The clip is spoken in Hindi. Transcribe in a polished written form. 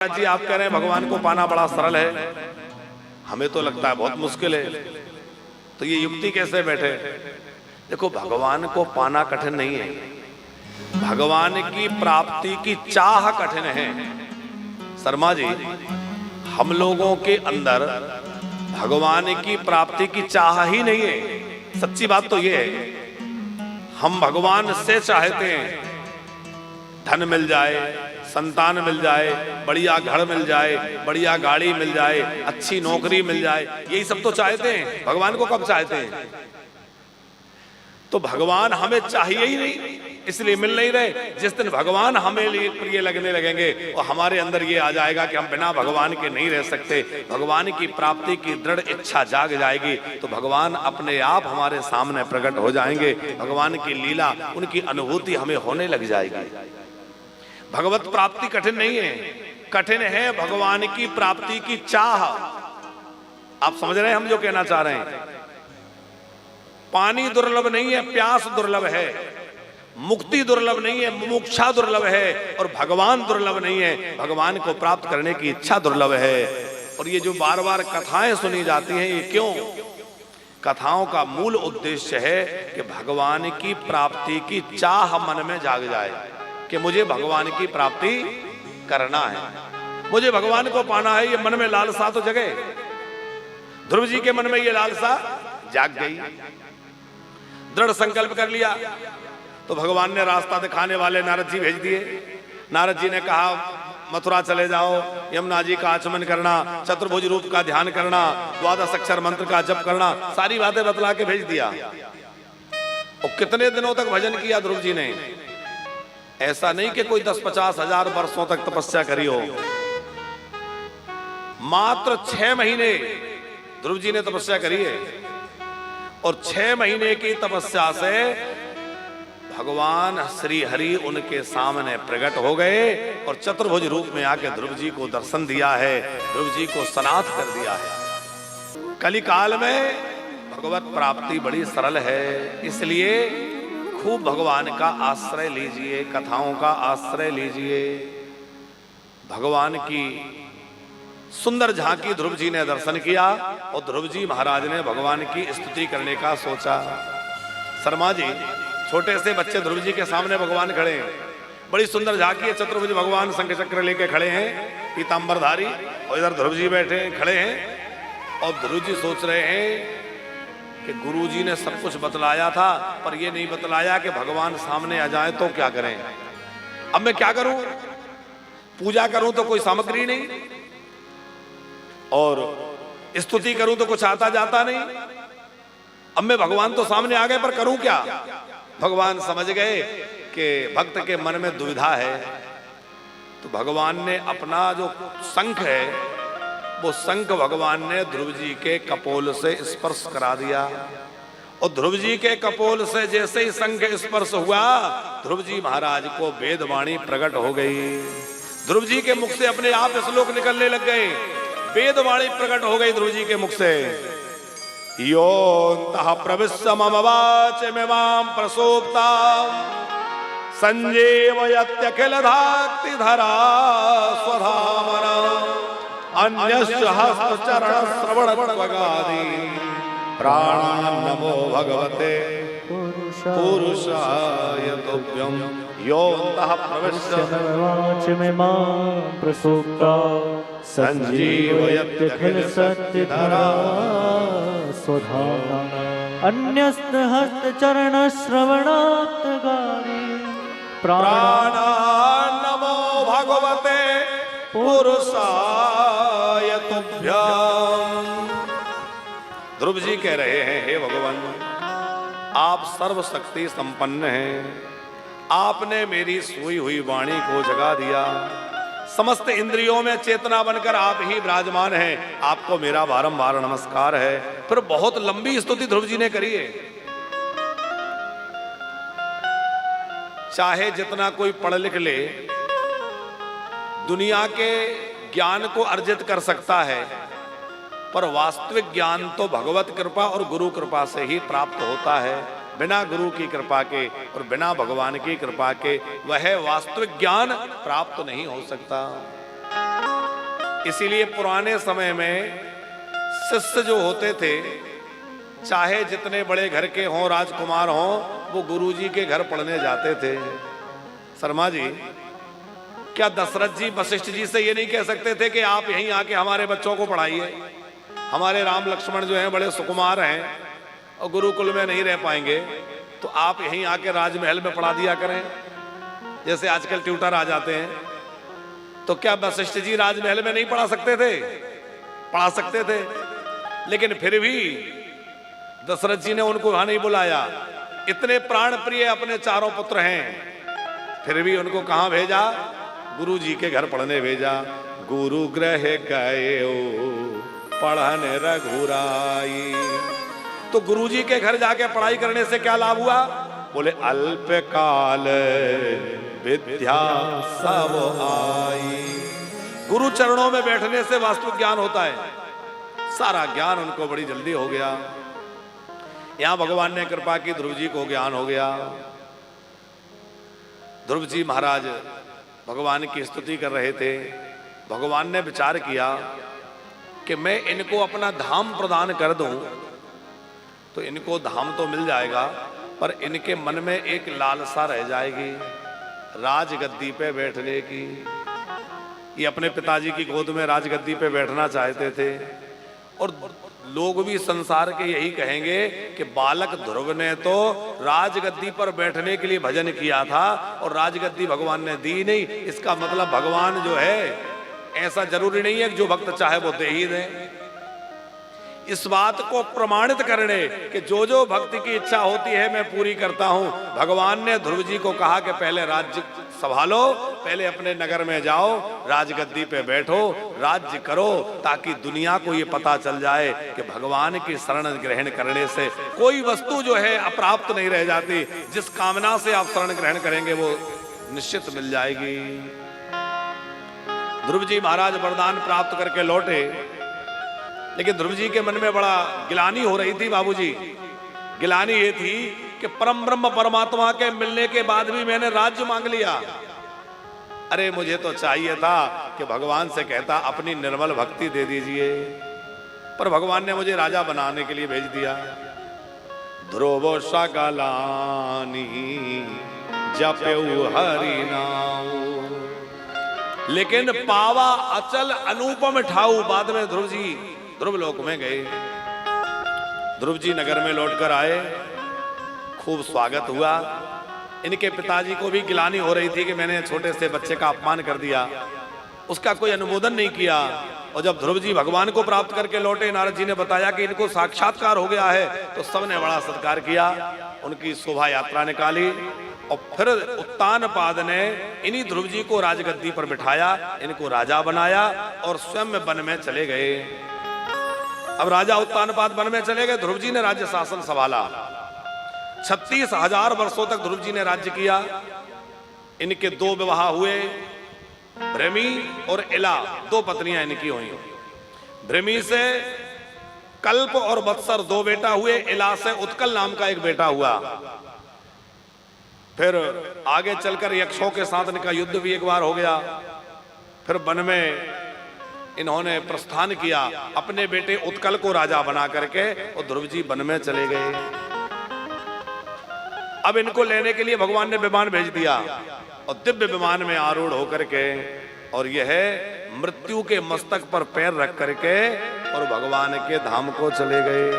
जी आप कह रहे हैं भगवान को पाना बड़ा सरल है, हमें तो लगता है बहुत मुश्किल है, तो ये युक्ति कैसे बैठे? देखो, भगवान को पाना कठिन नहीं है, भगवान की प्राप्ति की चाह कठिन है। शर्मा जी, हम लोगों के अंदर भगवान की प्राप्ति की चाह ही नहीं है। सच्ची बात तो ये है, हम भगवान से चाहते हैं धन मिल जाए, संतान मिल जाए, बढ़िया घर मिल जाए, बढ़िया गाड़ी मिल जाए, अच्छी नौकरी मिल जाए, यही सब तो चाहते हैं। भगवान को कब चाहते हैं? तो भगवान हमें चाहिए ही नहीं, इसलिए मिल नहीं रहे। जिस दिन भगवान हमें लिए प्रिय लगने लगेंगे और हमारे अंदर ये आ जाएगा कि हम बिना भगवान के नहीं रह सकते, भगवान की प्राप्ति की दृढ़ इच्छा जाग जाएगी, तो भगवान अपने आप हमारे सामने प्रकट हो जाएंगे। भगवान की लीला, उनकी अनुभूति हमें होने लग जाएगी। भगवत प्राप्ति कठिन नहीं है, कठिन है भगवान की प्राप्ति की चाह। आप समझ रहे हैं हम जो कहना चाह रहे हैं? पानी दुर्लभ नहीं है, प्यास दुर्लभ है, मुक्ति दुर्लभ नहीं है, मुमुक्षा दुर्लभ है, और भगवान दुर्लभ नहीं है, भगवान को प्राप्त करने की इच्छा दुर्लभ है। और ये जो बार बार कथाएं सुनी जाती हैं, ये क्यों? कथाओं का मूल उद्देश्य है कि भगवान की प्राप्ति की चाह मन में जाग जाए कि मुझे भगवान की प्राप्ति करना है, मुझे भगवान को पाना है। ये मन में लालसा तो जगे। ध्रुव जी के मन में ये लालसा जाग गई, दृढ़ संकल्प कर लिया, तो भगवान ने रास्ता दिखाने वाले नारद जी भेज दिए। नारद जी ने कहा मथुरा चले जाओ, यमुना जी का आचमन करना, चतुर्भुज रूप का ध्यान करना, 12 अक्षर मंत्र का जप करना, सारी बातें बतला के भेज दिया। और कितने दिनों तक भजन किया ध्रुव जी ने? ऐसा नहीं कि कोई 10-50 हजार वर्षों तक तपस्या करी हो, मात्र 6 महीने ध्रुव जी ने तपस्या करी है। और 6 महीने की तपस्या से भगवान श्री हरि उनके सामने प्रकट हो गए और चतुर्भुज रूप में आके ध्रुव जी को दर्शन दिया है, ध्रुव जी को सनाथ कर दिया है। कलिकाल में भगवत प्राप्ति बड़ी सरल है, इसलिए खूब भगवान का आश्रय लीजिए, कथाओं का आश्रय लीजिए। भगवान की सुंदर झांकी ध्रुव जी ने दर्शन किया और ध्रुव जी महाराज ने भगवान की स्तुति करने का सोचा। शर्मा जी, छोटे से बच्चे ध्रुव जी के सामने भगवान खड़े हैं, बड़ी सुंदर झांकी है, चतुर्भुज भगवान शंख चक्र लेके खड़े हैं, पीतांबरधारी, और इधर ध्रुव जी बैठे खड़े हैं। और ध्रुव जी सोच रहे हैं कि गुरु जी ने सब कुछ बतलाया था, पर ये नहीं बतलाया कि भगवान सामने आ जाए तो क्या करें। अब मैं क्या करूं? पूजा करूं तो कोई सामग्री नहीं, और स्तुति करूं तो कुछ आता जाता नहीं। अब मैं, भगवान तो सामने आ गए, पर करूं क्या? भगवान समझ गए कि भक्त के मन में दुविधा है, तो भगवान ने अपना जो शंख है, वो शंख भगवान ने ध्रुव जी के कपोल से स्पर्श करा दिया। और ध्रुव जी के कपोल से जैसे ही शंख स्पर्श हुआ, ध्रुव जी महाराज को वेदवाणी प्रकट हो गई। ध्रुव जी के मुख से अपने आप श्लोक निकलने लग गए, वेदवाणी प्रकट हो गई ध्रुव जी के मुख से। योऽन्तः प्रविश्य मम वाचमिमां प्रसूप्ता संजीवयत्यखिल धाक्तिधरा स्वधामना अन्यस्य हस्तचरण श्रवणत्वगादि प्राणान् नमो भगवते पुरुषाय तुभ्यं। योऽन्तः प्रविश्य वाचमिमां प्रसूप्ता संजीवयत्यखिल सत्यधरा स्वधामना अन्यस्त हस्तचरण श्रवणात्वगादि प्राणान् नमो भगवते पुरुषाय तुभ्यं। ध्रुव जी कह रहे हैं, हे भगवान, आप सर्वशक्ति संपन्न हैं, आपने मेरी सोई हुई वाणी को जगा दिया, समस्त इंद्रियों में चेतना बनकर आप ही विराजमान हैं, आपको मेरा बारंबार नमस्कार है। फिर बहुत लंबी स्तुति ध्रुव जी ने करी है। चाहे जितना कोई पढ़ लिख ले, दुनिया के ज्ञान को अर्जित कर सकता है, पर वास्तविक ज्ञान तो भगवत कृपा और गुरु कृपा से ही प्राप्त होता है। बिना गुरु की कृपा के और बिना भगवान की कृपा के वह वास्तविक ज्ञान प्राप्त नहीं हो सकता। इसीलिए पुराने समय में शिष्य जो होते थे, चाहे जितने बड़े घर के हों, राजकुमार हों, वो गुरुजी के घर पढ़ने जाते थे। शर्मा जी, क्या दशरथ जी वशिष्ठ जी से ये नहीं कह सकते थे कि आप यहीं आके हमारे बच्चों को पढ़ाइए? हमारे राम लक्ष्मण जो हैं बड़े सुकुमार हैं और गुरुकुल में नहीं रह पाएंगे, तो आप यहीं आके राजमहल में पढ़ा दिया करें, जैसे आजकल ट्यूटर आ जाते हैं। तो क्या वशिष्ठ जी राजमहल में नहीं पढ़ा सकते थे? पढ़ा सकते थे, लेकिन फिर भी दशरथ जी ने उनको वहां नहीं बुलाया। इतने प्राण प्रिय अपने चारों पुत्र हैं, फिर भी उनको कहां भेजा? गुरु जी के घर पढ़ने भेजा। गुरु ग्रह गए पढ़न रघुराई। तो गुरु जी के घर जाके पढ़ाई करने से क्या लाभ हुआ? बोले अल्प काल विद्या सब आई। गुरु चरणों में बैठने से वास्तविक ज्ञान होता है। सारा ज्ञान उनको बड़ी जल्दी हो गया। यहां भगवान ने कृपा की, ध्रुव जी को ज्ञान हो गया। ध्रुव जी महाराज भगवान की स्तुति कर रहे थे। भगवान ने विचार किया कि मैं इनको अपना धाम प्रदान कर दूं तो इनको धाम तो मिल जाएगा, पर इनके मन में एक लालसा रह जाएगी राजगद्दी पे बैठने की। ये अपने पिताजी की गोद में राजगद्दी पे बैठना चाहते थे, और लोग भी संसार के यही कहेंगे कि बालक ध्रुव ने तो राजगद्दी पर बैठने के लिए भजन किया था और राजगद्दी भगवान ने दी नहीं। इसका मतलब भगवान जो है, ऐसा जरूरी नहीं है कि जो भक्त चाहे वो दे ही दे। इस बात को प्रमाणित करने कि जो जो भक्ति की इच्छा होती है मैं पूरी करता हूं, भगवान ने ध्रुव जी को कहा कि पहले राज्य संभालो, पहले अपने नगर में जाओ, राजगद्दी पे बैठो, राज्य करो, ताकि दुनिया को ये पता चल जाए कि भगवान की शरण ग्रहण करने से कोई वस्तु जो है अप्राप्त नहीं रह जाती। जिस कामना से आप शरण ग्रहण करेंगे वो निश्चित मिल जाएगी। ध्रुव जी महाराज वरदान प्राप्त करके लौटे, लेकिन ध्रुव जी के मन में बड़ा गिलानी हो रही थी। बाबूजी, गिलानी ये थी कि परम ब्रह्म परमात्मा के मिलने के बाद भी मैंने राज्य मांग लिया। अरे मुझे तो चाहिए था कि भगवान से कहता अपनी निर्मल भक्ति दे दीजिए, पर भगवान ने मुझे राजा बनाने के लिए भेज दिया। ध्रुव सकलानी जपेउ हरि नाम, लेकिन पावा अचल अनुपम ठाऊ। बाद में ध्रुव जी ध्रुव लोक में गए। ध्रुव जी नगर में लौटकर आए, खूब स्वागत हुआ। इनके पिताजी को भी गिलानी हो रही थी कि मैंने छोटे से बच्चे का अपमान कर दिया, उसका कोई अनुमोदन नहीं किया। और जब ध्रुव जी भगवान को प्राप्त करके लौटे, नारद जी ने बताया कि इनको साक्षात्कार हो गया है, तो सबने बड़ा सत्कार किया, उनकी शोभा यात्रा निकाली। और फिर उत्तानपाद ने इन्हीं ध्रुव जी को राजगद्दी पर बिठाया, इनको राजा बनाया और स्वयं वन में चले गए। अब राजा उत्तानपाद वन में चले गए, ध्रुव जी ने राज्य शासन संभाला। 36,000 वर्षों तक ध्रुव जी ने राज्य किया। इनके 2 विवाह हुए, भ्रमी और इला, 2 पत्नियां इनकी हुई। भ्रमी से कल्प और वत्सर 2 बेटा हुए, इला से उत्कल नाम का एक बेटा हुआ। फिर आगे चलकर यक्षों के साथ इनका युद्ध भी एक बार हो गया। फिर वन में इन्होंने प्रस्थान किया, अपने बेटे उत्कल को राजा बना करके, और ध्रुव जी वन में चले गए। अब इनको लेने के लिए भगवान ने विमान भेज दिया, और दिव्य विमान में आरूढ़ होकर के, और यह मृत्यु के मस्तक पर पैर रख करके और भगवान के धाम को चले गए।